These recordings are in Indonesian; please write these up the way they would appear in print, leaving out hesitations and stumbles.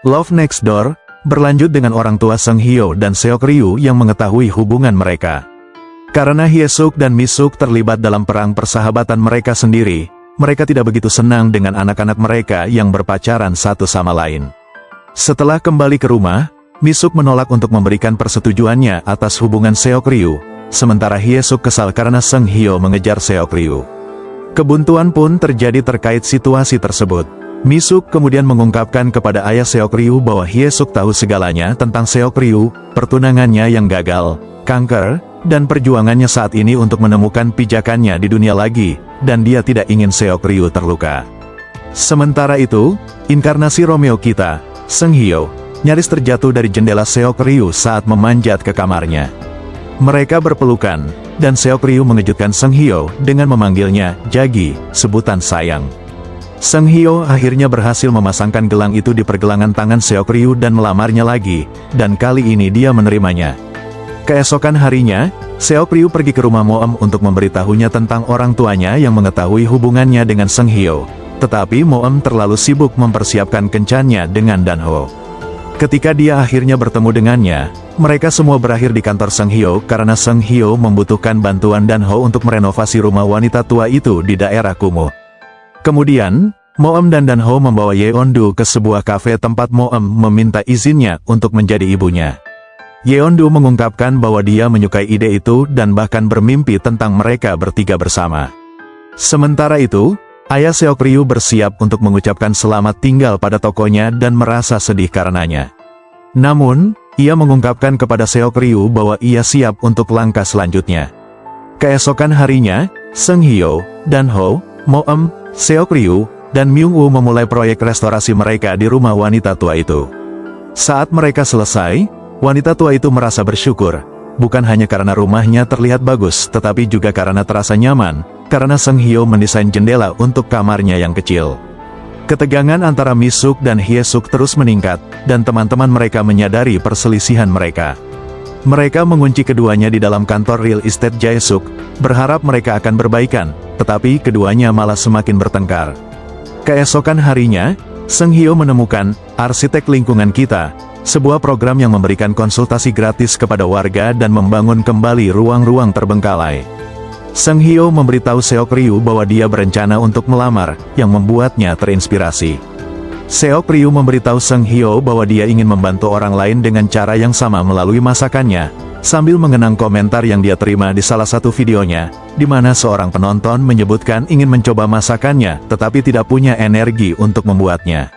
Love Next Door berlanjut dengan orang tua Sung Hyo dan Seok Ryu yang mengetahui hubungan mereka. Karena Hye-suk dan Mi-suk terlibat dalam perang persahabatan mereka sendiri, mereka tidak begitu senang dengan anak-anak mereka yang berpacaran satu sama lain. Setelah kembali ke rumah, Mi-suk menolak untuk memberikan persetujuannya atas hubungan Seok Ryu, sementara Hye-suk kesal karena Sung Hyo mengejar Seok Ryu. Kebuntuan pun terjadi terkait situasi tersebut. Mi-suk kemudian mengungkapkan kepada ayah Seok Ryu bahwa Hye-suk tahu segalanya tentang Seok Ryu, pertunangannya yang gagal, kanker, dan perjuangannya saat ini untuk menemukan pijakannya di dunia lagi, dan dia tidak ingin Seok Ryu terluka. Sementara itu, inkarnasi Romeo kita, Sung Hyo, nyaris terjatuh dari jendela Seok Ryu saat memanjat ke kamarnya. Mereka berpelukan, dan Seok Ryu mengejutkan Sung Hyo dengan memanggilnya Jagi, sebutan sayang. Sung Hyo akhirnya berhasil memasangkan gelang itu di pergelangan tangan Seok Ryu dan melamarnya lagi, dan kali ini dia menerimanya. Keesokan harinya, Seok Ryu pergi ke rumah Moem untuk memberitahunya tentang orang tuanya yang mengetahui hubungannya dengan Sung Hyo, tetapi Moem terlalu sibuk mempersiapkan kencannya dengan Dan-ho. Ketika dia akhirnya bertemu dengannya, mereka semua berakhir di kantor Sung Hyo karena Sung Hyo membutuhkan bantuan Dan-ho untuk merenovasi rumah wanita tua itu di daerah kumuh. Kemudian, Moem dan Dan-ho membawa Yeondu ke sebuah kafe tempat Moem meminta izinnya untuk menjadi ibunya. Yeondu mengungkapkan bahwa dia menyukai ide itu dan bahkan bermimpi tentang mereka bertiga bersama. Sementara itu, ayah Seok Ryu bersiap untuk mengucapkan selamat tinggal pada tokonya dan merasa sedih karenanya. Namun, ia mengungkapkan kepada Seok Ryu bahwa ia siap untuk langkah selanjutnya. Keesokan harinya, Sung Hyo, Dan-ho, Moem, Seok Ryu, dan Myung-woo memulai proyek restorasi mereka di rumah wanita tua itu. Saat mereka selesai, wanita tua itu merasa bersyukur, bukan hanya karena rumahnya terlihat bagus tetapi juga karena terasa nyaman, karena Sung Hyo mendesain jendela untuk kamarnya yang kecil. Ketegangan antara Mi-suk dan Hye-suk terus meningkat, dan teman-teman mereka menyadari perselisihan mereka. Mereka mengunci keduanya di dalam kantor real estate Jae-suk, berharap mereka akan berbaikan, tetapi keduanya malah semakin bertengkar. Keesokan harinya, Sung Hyo menemukan Arsitek Lingkungan Kita, sebuah program yang memberikan konsultasi gratis kepada warga dan membangun kembali ruang-ruang terbengkalai. Sung Hyo memberitahu Seok Ryu bahwa dia berencana untuk melamar, yang membuatnya terinspirasi. Seok Ryu memberitahu Sung Hyo bahwa dia ingin membantu orang lain dengan cara yang sama melalui masakannya, sambil mengenang komentar yang dia terima di salah satu videonya, di mana seorang penonton menyebutkan ingin mencoba masakannya tetapi tidak punya energi untuk membuatnya.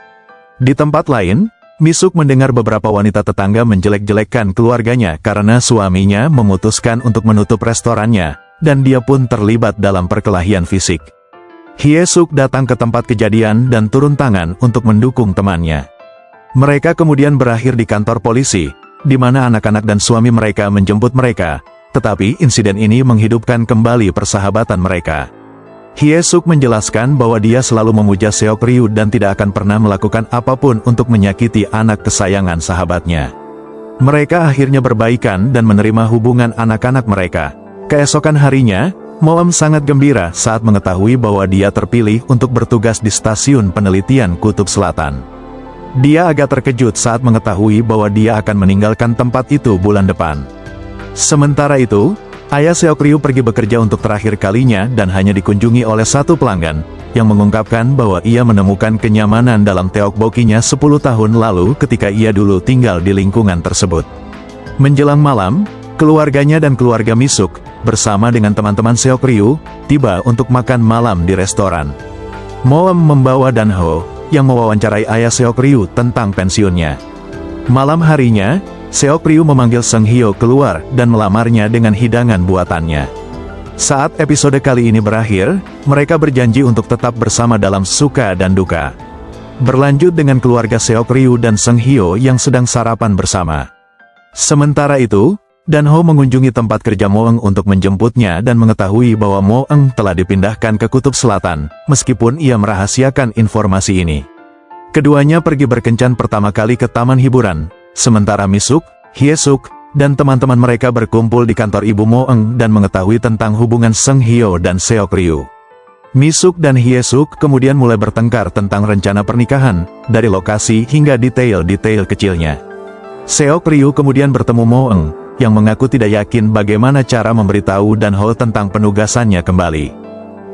Di tempat lain, Mi-suk mendengar beberapa wanita tetangga menjelek-jelekkan keluarganya karena suaminya memutuskan untuk menutup restorannya, dan dia pun terlibat dalam perkelahian fisik. Hye-suk datang ke tempat kejadian dan turun tangan untuk mendukung temannya. Mereka kemudian berakhir di kantor polisi, di mana anak-anak dan suami mereka menjemput mereka, tetapi insiden ini menghidupkan kembali persahabatan mereka. Hye-suk menjelaskan bahwa dia selalu memuja Seok Ryu dan tidak akan pernah melakukan apapun untuk menyakiti anak kesayangan sahabatnya. Mereka akhirnya berbaikan dan menerima hubungan anak-anak mereka. Keesokan harinya, Moem sangat gembira saat mengetahui bahwa dia terpilih untuk bertugas di stasiun penelitian Kutub Selatan. Dia agak terkejut saat mengetahui bahwa dia akan meninggalkan tempat itu bulan depan. Sementara itu, ayah Seok Ryu pergi bekerja untuk terakhir kalinya dan hanya dikunjungi oleh satu pelanggan, yang mengungkapkan bahwa ia menemukan kenyamanan dalam tteokbokkinya 10 tahun lalu ketika ia dulu tinggal di lingkungan tersebut. Menjelang malam, keluarganya dan keluarga Mi-suk, bersama dengan teman-teman Seok Ryu, tiba untuk makan malam di restoran. Moem membawa Dan-ho, yang mewawancarai ayah Seok Ryu tentang pensiunnya. Malam harinya, Seok Ryu memanggil Sung Hyo keluar dan melamarnya dengan hidangan buatannya. Saat episode kali ini berakhir, mereka berjanji untuk tetap bersama dalam suka dan duka. Berlanjut dengan keluarga Seok Ryu dan Sung Hyo yang sedang sarapan bersama. Sementara itu, Dan-ho mengunjungi tempat kerja Moeng untuk menjemputnya dan mengetahui bahwa Moeng telah dipindahkan ke Kutub Selatan, meskipun ia merahasiakan informasi ini. Keduanya pergi berkencan pertama kali ke taman hiburan, sementara Mi-suk, Hye-suk, dan teman-teman mereka berkumpul di kantor ibu Moeng dan mengetahui tentang hubungan Sung Hyo dan Seok Ryu. Mi-suk dan Hye-suk kemudian mulai bertengkar tentang rencana pernikahan, dari lokasi hingga detail-detail kecilnya. Seok Ryu kemudian bertemu Moeng, yang mengaku tidak yakin bagaimana cara memberitahu Dan Ho tentang penugasannya kembali.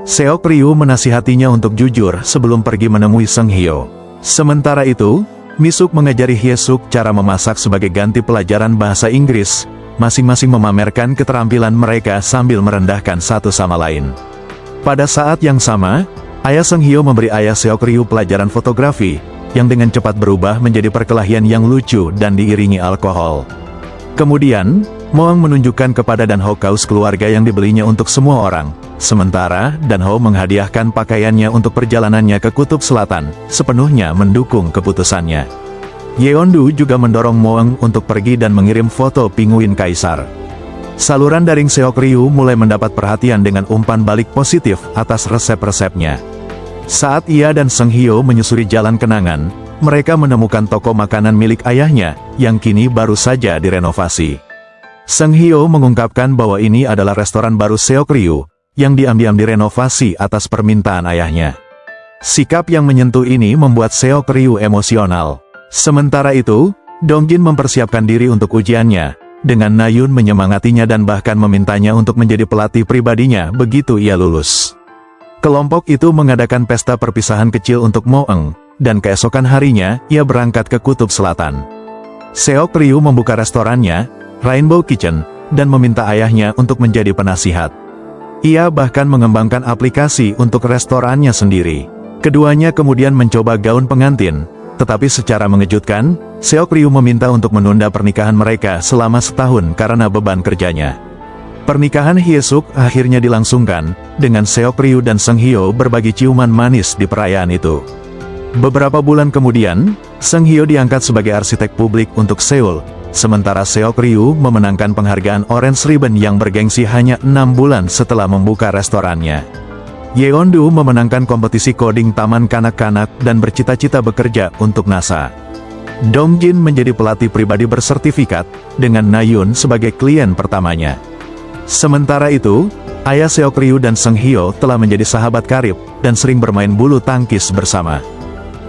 Seok Ryu menasihatinya untuk jujur sebelum pergi menemui Sung Hyo. Sementara itu, Mi-suk mengajari Hye-suk cara memasak sebagai ganti pelajaran bahasa Inggris, masing-masing memamerkan keterampilan mereka sambil merendahkan satu sama lain. Pada saat yang sama, ayah Sung Hyo memberi ayah Seok Ryu pelajaran fotografi, yang dengan cepat berubah menjadi perkelahian yang lucu dan diiringi alkohol. Kemudian, Moeng menunjukkan kepada Dan Ho kaos keluarga yang dibelinya untuk semua orang, sementara Dan Ho menghadiahkan pakaiannya untuk perjalanannya ke Kutub Selatan, sepenuhnya mendukung keputusannya. Yeondu juga mendorong Moeng untuk pergi dan mengirim foto pinguin kaisar. Saluran daring Seok Ryu mulai mendapat perhatian dengan umpan balik positif atas resep-resepnya. Saat ia dan Sung Hyo menyusuri jalan kenangan, mereka menemukan toko makanan milik ayahnya, yang kini baru saja direnovasi. Sung Hyo mengungkapkan bahwa ini adalah restoran baru Seok Ryu, yang diam-diam direnovasi atas permintaan ayahnya. Sikap yang menyentuh ini membuat Seok Ryu emosional. Sementara itu, Dongjin mempersiapkan diri untuk ujiannya, dengan Na-yoon menyemangatinya dan bahkan memintanya untuk menjadi pelatih pribadinya begitu ia lulus. Kelompok itu mengadakan pesta perpisahan kecil untuk Moeng, dan keesokan harinya, ia berangkat ke Kutub Selatan. Seok Ryu membuka restorannya, Rainbow Kitchen, dan meminta ayahnya untuk menjadi penasihat. Ia bahkan mengembangkan aplikasi untuk restorannya sendiri. Keduanya kemudian mencoba gaun pengantin, tetapi secara mengejutkan, Seok Ryu meminta untuk menunda pernikahan mereka selama setahun karena beban kerjanya. Pernikahan Hye-suk akhirnya dilangsungkan, dengan Seok Ryu dan Sung Hyo berbagi ciuman manis di perayaan itu. Beberapa bulan kemudian, Sung Hyo diangkat sebagai arsitek publik untuk Seoul, sementara Seok Ryu memenangkan penghargaan Orange Ribbon yang bergengsi hanya 6 bulan setelah membuka restorannya. Yeondu memenangkan kompetisi coding taman kanak-kanak dan bercita-cita bekerja untuk NASA. Dongjin menjadi pelatih pribadi bersertifikat, dengan Na-yoon sebagai klien pertamanya. Sementara itu, ayah Seok Ryu dan Sung Hyo telah menjadi sahabat karib, dan sering bermain bulu tangkis bersama.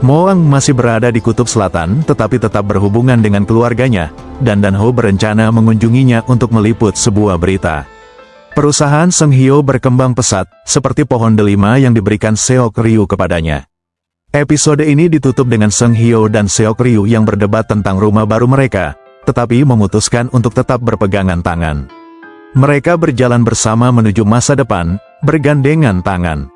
Moeng masih berada di Kutub Selatan tetapi tetap berhubungan dengan keluarganya, dan Dan Ho berencana mengunjunginya untuk meliput sebuah berita. Perusahaan Sung Hyo berkembang pesat, seperti pohon delima yang diberikan Seok Ryu kepadanya. Episode ini ditutup dengan Sung Hyo dan Seok Ryu yang berdebat tentang rumah baru mereka, tetapi memutuskan untuk tetap berpegangan tangan. Mereka berjalan bersama menuju masa depan, bergandengan tangan.